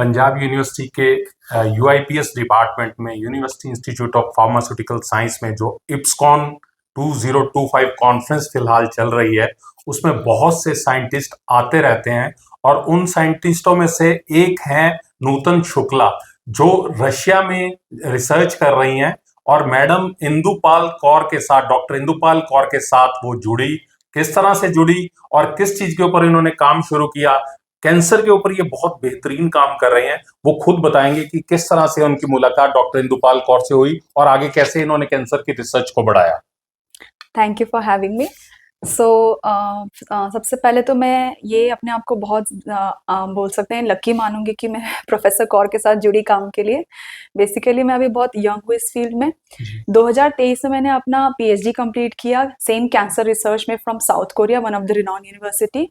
Punjab university के यूआईपीएस department में university institute of pharmaceutical science में जो इप्सकॉन 2025 कॉन्फ्रेंस फिलहाल चल रही है, उसमें बहुत से साइंटिस्ट आते रहते हैं और उन साइंटिस्टों में से एक हैं नूतन शुक्ला, जो रशिया में रिसर्च कर रही हैं और मैडम इंदुपाल कौर के साथ, डॉक्टर इंदुपाल कौर के साथ वो जुड़ी, किस तरह से जुड़ी और किस चीज के ऊपर इन्होंने काम शुरू किया। कैंसर के ऊपर ये बहुत बेहतरीन काम कर रहे हैं। वो खुद बताएंगे कि किस तरह से उनकी मुलाकात डॉक्टर इंदुपाल कौर से हुई और आगे कैसे इन्होंने कैंसर की रिसर्च को बढ़ाया। Thank you for having me. So सबसे पहले तो मैं ये अपने आप को बहुत बोल सकते हैं लकी मानूंगी कि मैं प्रोफेसर कौर के साथ जुड़ी काम के लिए। बेसिकली मैं अभी बहुत यंग हूँ इस फील्ड में। 2023 में मैंने अपना पीएचडी कंप्लीट किया सेम कैंसर रिसर्च में from south Korea, one of the renowned university.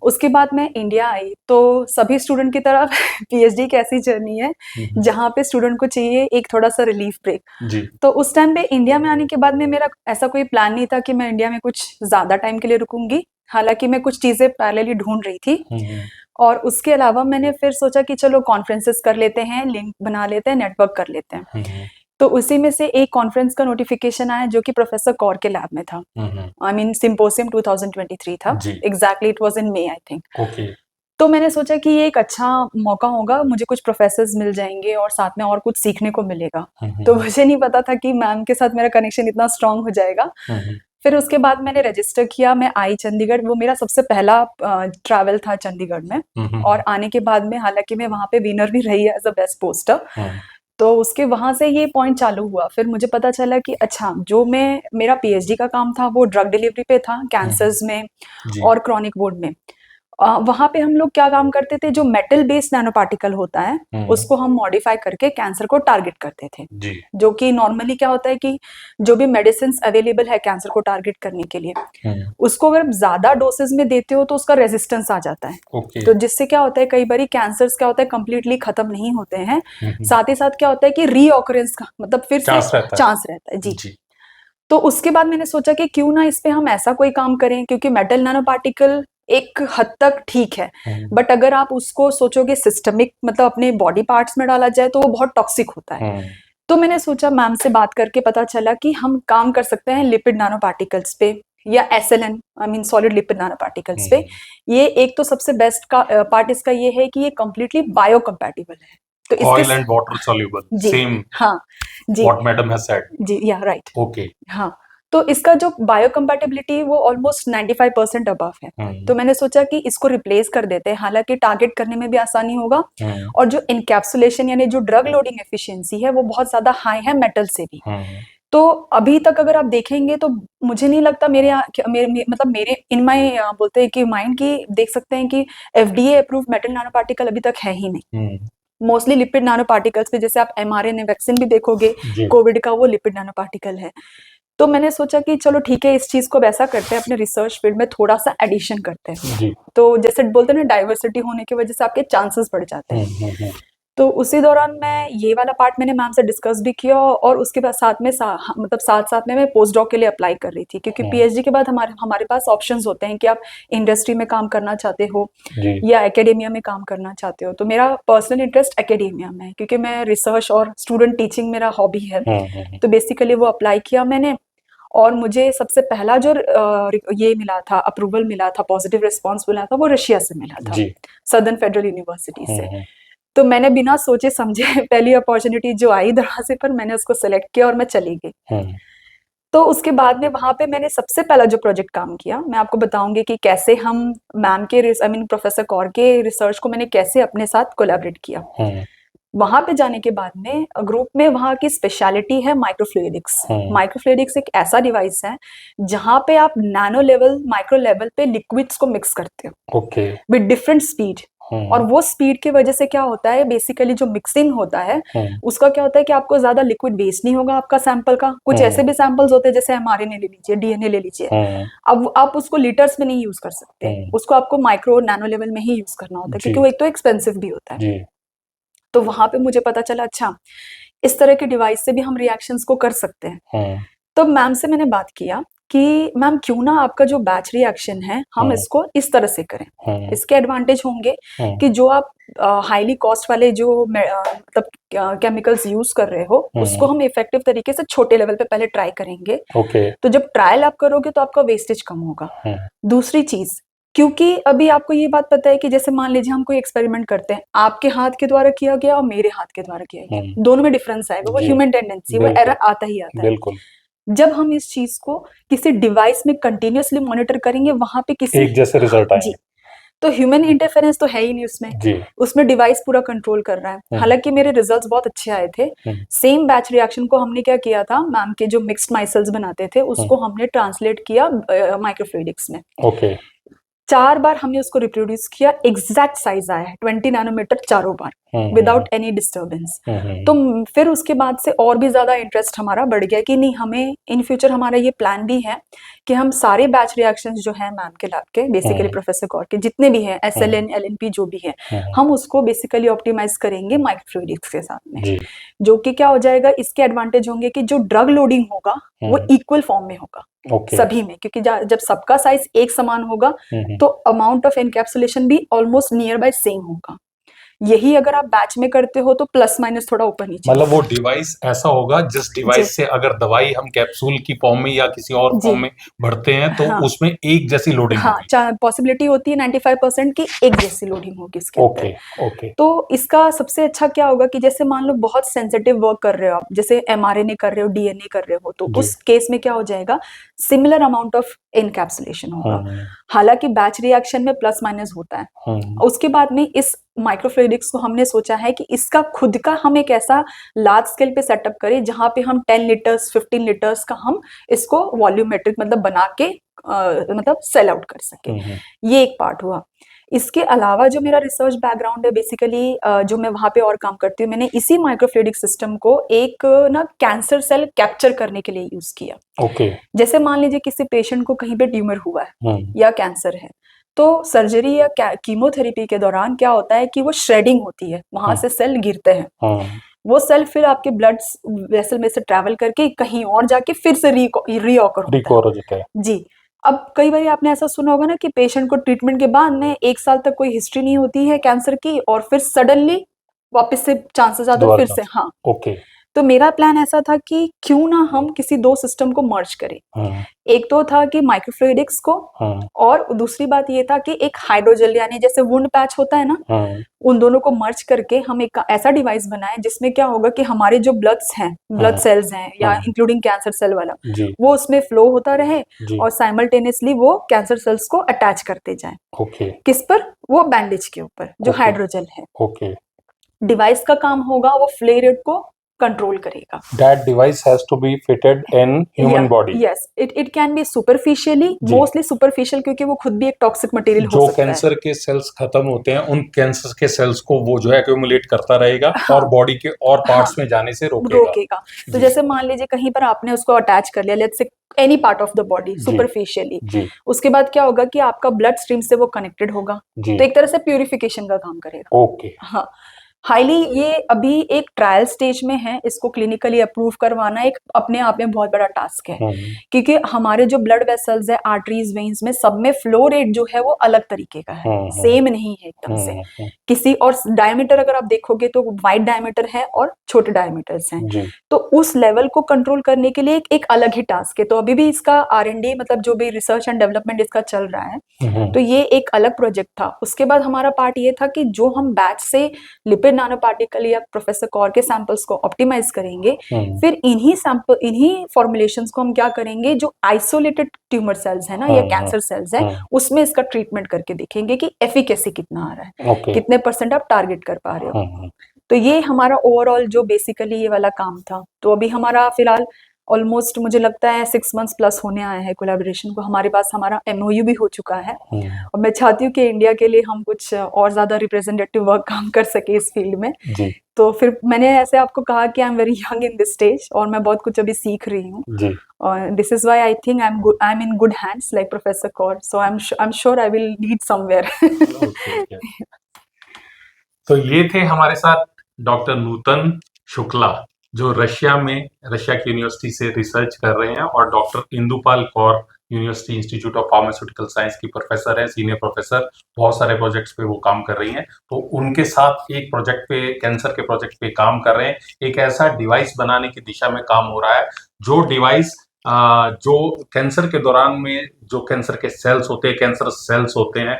उसके बाद मैं इंडिया आई, तो सभी स्टूडेंट की तरह पीएचडी एक ऐसी जर्नी है जहाँ पे स्टूडेंट को चाहिए एक थोड़ा सा रिलीफ ब्रेक। तो उस टाइम पे इंडिया में आने के बाद में मेरा ऐसा कोई प्लान नहीं था कि मैं इंडिया में कुछ ज्यादा टाइम के लिए रुकूंगी। हालांकि मैं कुछ चीजें पैरेलली ढूंढ रही थी और उसके अलावा मैंने फिर सोचा कि चलो कॉन्फ्रेंसेस कर लेते हैं, लिंक बना लेते हैं, नेटवर्क कर लेते हैं। तो उसी में से एक कॉन्फ्रेंस का नोटिफिकेशन आया जो कि प्रोफेसर कौर के लैब में था। आई मीन सिम्पोजियम 2023 था। Exactly it was in May I think. तो मैंने सोचा कि ये एक अच्छा मौका होगा, मुझे कुछ प्रोफेसर्स मिल जाएंगे और साथ में और कुछ सीखने को मिलेगा। तो मुझे नहीं पता था कि मैम के साथ मेरा कनेक्शन इतना स्ट्रांग हो जाएगा। फिर उसके बाद मैंने रजिस्टर किया, मैं आई चंडीगढ़। वो मेरा सबसे पहला ट्रैवल था चंडीगढ़ में। और आने के बाद में हालांकि मैं वहां पे विनर भी रही एज अ बेस्ट पोस्टर। तो उसके वहां से ये पॉइंट चालू हुआ। फिर मुझे पता चला कि अच्छा, जो मैं मेरा पीएचडी का काम था वो ड्रग डिलीवरी पे था, कैंसर्स में और क्रॉनिक वुंड में। वहां पे हम लोग क्या काम करते थे, जो मेटल बेस्ड नैनो पार्टिकल होता है उसको हम मॉडिफाई करके कैंसर को टारगेट करते थे। जो कि नॉर्मली क्या होता है कि जो भी मेडिसिन अवेलेबल है कैंसर को टारगेट करने के लिए, उसको अगर ज्यादा डोसेज में देते हो तो उसका रेजिस्टेंस आ जाता है। तो जिससे क्या होता है, कई बार कैंसर्स क्या होता है कंप्लीटली खत्म नहीं होते हैं। साथ ही साथ क्या होता है कि रीऑकरेंस का मतलब फिर से चांस रहता है। जी। तो उसके बाद मैंने सोचा कि क्यों ना इस पे हम ऐसा कोई काम करें, क्योंकि मेटल नैनो पार्टिकल एक हद तक ठीक है, बट अगर आप उसको सोचोगे सिस्टमिक मतलब अपने बॉडी पार्ट्स में डाला जाए तो वो बहुत टॉक्सिक होता है। तो मैंने सोचा, मैम से बात करके पता चला कि हम काम कर सकते हैं लिपिड नैनो पार्टिकल्स पे या SLN, I mean solid lipid nano particles पे। ये एक तो सबसे बेस्ट का पार्ट इसका ये है कि ये कंप्लीटली बायोकम्पैटिबल है। तो oil and water soluble, same हाँ जी, व्हाट मैडम हैज सेड। जी या राइट। ओके। हाँ, तो इसका जो बायोकम्पैटिबिलिटी वो ऑलमोस्ट 95% अबव है। तो मैंने सोचा कि इसको रिप्लेस कर देते हैं, हालांकि टारगेट करने में भी आसानी होगा और जो इनकैप्सुलेशन यानी जो ड्रग लोडिंग एफिशिएंसी है वो बहुत ज्यादा हाई है मेटल से भी। तो अभी तक अगर आप देखेंगे तो मुझे नहीं लगता मतलब मेरे इन माई बोलते हैं कि माइंड की देख सकते हैं कि FDA approve metal nano particle अभी तक है ही नहीं। मोस्टली लिपिड नैनो पार्टिकल्स पे, जैसे आप एमआरएनए वैक्सीन भी देखोगे कोविड का, वो लिपिड नैनो पार्टिकल है। तो मैंने सोचा कि चलो ठीक है, इस चीज को वैसा करते हैं, अपने रिसर्च फील्ड में थोड़ा सा एडिशन करते हैं। तो जैसे बोलते हैं ना, डाइवर्सिटी होने की वजह से आपके चांसेस बढ़ जाते हैं। तो उसी दौरान मैं ये वाला पार्ट मैंने मैम से डिस्कस भी किया और उसके बाद साथ में मतलब साथ में मैं पोस्ट डॉक के लिए अप्लाई कर रही थी, क्योंकि पीएचडी के बाद हमारे पास ऑप्शंस होते हैं कि आप इंडस्ट्री में काम करना चाहते हो या एकेडेमिया में काम करना चाहते हो। तो मेरा पर्सनल इंटरेस्ट एकेडेमिया में है, क्योंकि मैं रिसर्च और स्टूडेंट टीचिंग मेरा हॉबी है। तो बेसिकली वो अप्लाई किया मैंने और मुझे सबसे पहला जो ये मिला था, अप्रूवल मिला था, पॉजिटिव रिस्पांस मिला था, वो रशिया से मिला था, सदर्न फेडरल यूनिवर्सिटी से। तो मैंने बिना सोचे समझे पहली अपॉर्चुनिटी जो आई दरवाजे पर, मैंने उसको सिलेक्ट किया और मैं चली गई। तो उसके बाद में वहां पे मैंने सबसे पहला जो प्रोजेक्ट काम किया, मैं आपको बताऊंगी कि कैसे हम मैम के आई मीन प्रोफेसर कौर के रिसर्च को मैंने कैसे अपने साथ कोलैबोरेट किया। वहां पे जाने के बाद में ग्रुप में वहां की स्पेशलिटी है माइक्रोफ्लूइडिक्स। माइक्रोफ्लूइडिक्स एक ऐसा डिवाइस है जहां पे आप नैनो लेवल, माइक्रो लेवल पे लिक्विड्स को मिक्स करते हो विद डिफरेंट स्पीड। और वो स्पीड की वजह से क्या होता है, बेसिकली जो मिक्सिंग होता है उसका क्या होता है कि आपको ज्यादा लिक्विड वेस्ट नहीं होगा आपका सैंपल का। कुछ ऐसे भी सैंपल्स होते हैं जैसे एमआरएनए ले लीजिए, डीएनए ले लीजिए, अब आप उसको लीटर्स में नहीं यूज कर सकते, उसको आपको माइक्रो नैनो लेवल में ही यूज करना होता है, क्योंकि वो एक तो एक्सपेंसिव भी होता है। तो वहां पे मुझे पता चला, अच्छा इस तरह के डिवाइस से भी हम रिएक्शंस को कर सकते हैं। तो मैम से मैंने बात किया कि मैम क्यों ना आपका जो बैच रिएक्शन है हम इसको इस तरह से करें। इसके एडवांटेज होंगे कि जो आप हाईली कॉस्ट वाले जो मतलब केमिकल्स यूज कर रहे हो उसको हम इफेक्टिव तरीके से छोटे लेवल पे पहले ट्राई करेंगे। तो जब ट्रायल आप करोगे तो आपका वेस्टेज कम होगा। दूसरी चीज, क्योंकि अभी आपको ये बात पता है कि जैसे मान लीजिए हम कोई एक्सपेरिमेंट करते हैं, आपके हाथ के द्वारा किया गया और मेरे हाथ के द्वारा किया गया, दोनों में डिफरेंस आएगा। वो ह्यूमन टेंडेंसी, वो एरर आता ही आता है। जब हम इस चीज को किसी डिवाइस में कंटिन्यूअसली मॉनिटर करेंगे, वहां पे किसी एक जैसे रिजल्ट आएंगे। तो ह्यूमन इंटरफेरेंस तो है ही नहीं उसमें, उसमें डिवाइस पूरा कंट्रोल कर रहा है। हालांकि मेरे रिजल्ट्स बहुत अच्छे आए थे। सेम बैच रिएक्शन को हमने क्या किया था, मैम के जो मिक्स्ड माइसेल्स बनाते थे उसको हमने ट्रांसलेट किया माइक्रोफ्लूइडिक्स में। 4 बार हमने उसको रिप्रोड्यूस किया, एग्जैक्ट साइज आया है 20 नैनोमीटर चारों बार, विदाउट एनी डिस्टर्बेंस। तो फिर उसके बाद से और भी ज्यादा इंटरेस्ट हमारा बढ़ गया कि नहीं, हमें इन फ्यूचर हमारा ये प्लान भी है कि हम सारे बैच रिएक्शंस जो है मैम के लैब के, बेसिकली प्रोफेसर कौर के जितने भी हैं, SLN LNP जो भी है, हम उसको बेसिकली ऑप्टिमाइज करेंगे माइक्रोफ्लूइडिक्स के साथ में। जो कि क्या हो जाएगा, इसके एडवांटेज होंगे कि जो ड्रग लोडिंग होगा वो इक्वल फॉर्म में होगा सभी में, क्योंकि जब सबका साइज एक समान होगा तो अमाउंट ऑफ एनकैप्सुलेशन भी ऑलमोस्ट नियर बाय सेम होगा। यही अगर आप बैच में करते हो तो प्लस माइनस थोड़ा ऊपर नीचे, मतलब वो डिवाइस ऐसा होगा जिस डिवाइस से अगर दवाई हम कैप्सूल की फॉर्म में या किसी और फॉर्म में भरते हैं तो उसमें एक जैसी लोडिंग होगी। पॉसिबिलिटी होती है 95% की एक जैसी लोडिंग होगी इसके अंदर। तो इसका सबसे अच्छा क्या होगा कि जैसे मान लो बहुत सेंसिटिव वर्क कर रहे हो आप, जैसे mRNA कर रहे हो, DNA कर रहे हो, तो उस केस में क्या हो जाएगा, सिमिलर अमाउंट ऑफ इनकैप्सुलेशन होगा। हालांकि बैच रिएक्शन में प्लस माइनस होता है। उसके बाद में इस माइक्रोफ्लूइडिक्स को हमने सोचा है कि इसका खुद का हम एक ऐसा लार्ज स्केल पे सेटअप करें जहां पे हम 10 लीटर्स 15 लीटर्स का हम इसको वॉल्यूमेट्रिक मतलब बना के मतलब सेल आउट कर सके। ये एक पार्ट हुआ। इसके अलावा जो मेरा रिसर्च बैकग्राउंड है, बेसिकली जो मैं वहां पे और काम करती हूँ, मैंने इसी माइक्रोफ्लूइडिक सिस्टम को एक ना कैंसर सेल कैप्चर करने के लिए यूज किया। जैसे मान लीजिए किसी पेशेंट को कहीं पे ट्यूमर हुआ है या कैंसर है, तो सर्जरी या कीमोथेरेपी के दौरान क्या होता है कि वो श्रेडिंग होती है, वहां से सेल गिरते हैं। वो सेल फिर आपके ब्लड वेसल में से ट्रैवल करके कहीं और जाके फिर से रीऑकर होता है। जी। अब कई बार आपने ऐसा सुना होगा ना कि पेशेंट को ट्रीटमेंट के बाद में 1 साल तक कोई हिस्ट्री नहीं होती है कैंसर की, और फिर सडनली वापस से चांसेस आते फिर से। हाँ, तो मेरा प्लान ऐसा था कि क्यों ना हम किसी 2 सिस्टम को मर्ज करें। एक तो था कि माइक्रोफ्लूइडिक्स को, और दूसरी बात ये था कि एक हाइड्रोजेल यानी जैसे वुंड पैच होता है ना, उन दोनों को मर्ज करके हम एक ऐसा डिवाइस बनाए जिसमें क्या होगा कि हमारे जो ब्लड सेल्स हैं या इंक्लूडिंग कैंसर सेल वाला, वो उसमें फ्लो होता रहे और साइमल्टेनियसली वो कैंसर सेल्स को अटैच करते जाए। किस पर? वो बैंडेज के ऊपर जो हाइड्रोजेल है। डिवाइस का काम होगा वो फ्लेयर रेट को कंट्रोल करेगा। That device has to be fitted in human body. Yes, it can be superficially, mostly superficial, क्योंकि वो खुद भी एक टॉक्सिक मटेरियल हो सकता है। जो कैंसर के सेल्स खत्म होते हैं उन कैंसर के सेल्स को वो जो है एक्यूमुलेट करता रहेगा और बॉडी के और पार्ट्स में जाने से रोकेगा। तो जैसे मान लीजिए कहीं पर आपने उसको अटैच कर लिया, let's say any part of the body superficially, उसके बाद क्या होगा कि आपका ब्लड स्ट्रीम से वो कनेक्टेड होगा, तो एक तरह से प्यूरिफिकेशन का काम करेगा। हाँ, हाईली ये अभी एक ट्रायल स्टेज में है, इसको क्लिनिकली अप्रूव करवाना एक अपने आप में बहुत बड़ा टास्क है, क्योंकि हमारे जो ब्लड वेसल्स है, आर्टरीज, वेन्स में सब में फ्लो रेट जो है वो अलग तरीके का है, सेम नहीं है एकदम से किसी। और डायमीटर अगर आप देखोगे तो वाइड डायमीटर है और छोटे डायमीटर्स हैं, तो उस लेवल को कंट्रोल करने के लिए एक अलग ही टास्क है। तो अभी भी इसका R&D मतलब जो भी रिसर्च एंड डेवलपमेंट इसका चल रहा है, तो ये एक अलग प्रोजेक्ट था। उसके बाद हमारा पार्ट ये था कि जो हम बैच से लिपिड नैनो पार्टिकल या प्रोफेसर कौर के सैंपल्स को ऑप्टिमाइज करेंगे, फिर इन्हीं फॉर्मुलेशंस को हम क्या करेंगे, जो आइसोलेटेड ट्यूमर सेल्स है ना या कैंसर सेल्स है, उसमें इसका ट्रीटमेंट करके देखेंगे कि एफिकेसी कितना आ रहा है, कितने % आप टारगेट कर पा रहे हो। तो ये हमारा ओवरऑल जो बेसिकली ये वाला काम था। तो अभी हमारा फिलहाल ऑलमोस्ट मुझे लगता है 6 मंथ्स प्लस होने आए हैं कोलैबोरेशन को। हमारे पास हमारा MOU भी हो चुका है, और मैं चाहती हूँ कि इंडिया के लिए हम कुछ और ज्यादा रिप्रेजेंटेटिव वर्क काम कर सके इस फील्ड में। तो फिर मैंने ऐसे आपको कहा कि I am very young in this stage, और मैं बहुत कुछ अभी सीख रही हूँ, और this is why I think I am in good hands like professor Kaur, so I am sure I will lead somewhere. तो ये थे हमारे साथ डॉक्टर नूतन शुक्ला, जो रशिया की यूनिवर्सिटी से रिसर्च कर रहे हैं और doctor Indupal Kaur university institute of pharmaceutical science की प्रोफेसर है, सीनियर प्रोफेसर। बहुत सारे प्रोजेक्ट्स पे वो काम कर रही हैं। तो उनके साथ एक प्रोजेक्ट पे, कैंसर के प्रोजेक्ट पे काम कर रहे हैं। एक ऐसा डिवाइस बनाने की दिशा में काम हो रहा है, जो डिवाइस जो कैंसर के दौरान में जो कैंसर के सेल्स होते हैं, कैंसर सेल्स होते हैं,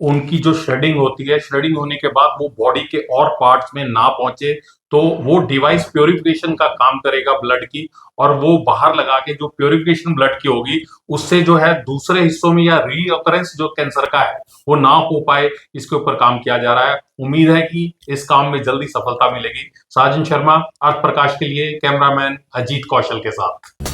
उनकी जो शेडिंग होती है, शेडिंग होने के बाद वो बॉडी के और पार्ट्स में ना पहुंचे, तो वो डिवाइस प्योरिफिकेशन का काम करेगा ब्लड की, और वो बाहर लगा के जो प्योरिफिकेशन ब्लड की होगी, उससे जो है दूसरे हिस्सों में या रीअकरेंस जो कैंसर का है वो ना हो पाए, इसके ऊपर काम किया जा रहा है। उम्मीद है कि इस काम में जल्दी सफलता मिलेगी। साजन शर्मा, आज प्रकाश के लिए कैमरामैन अजीत कौशल के साथ।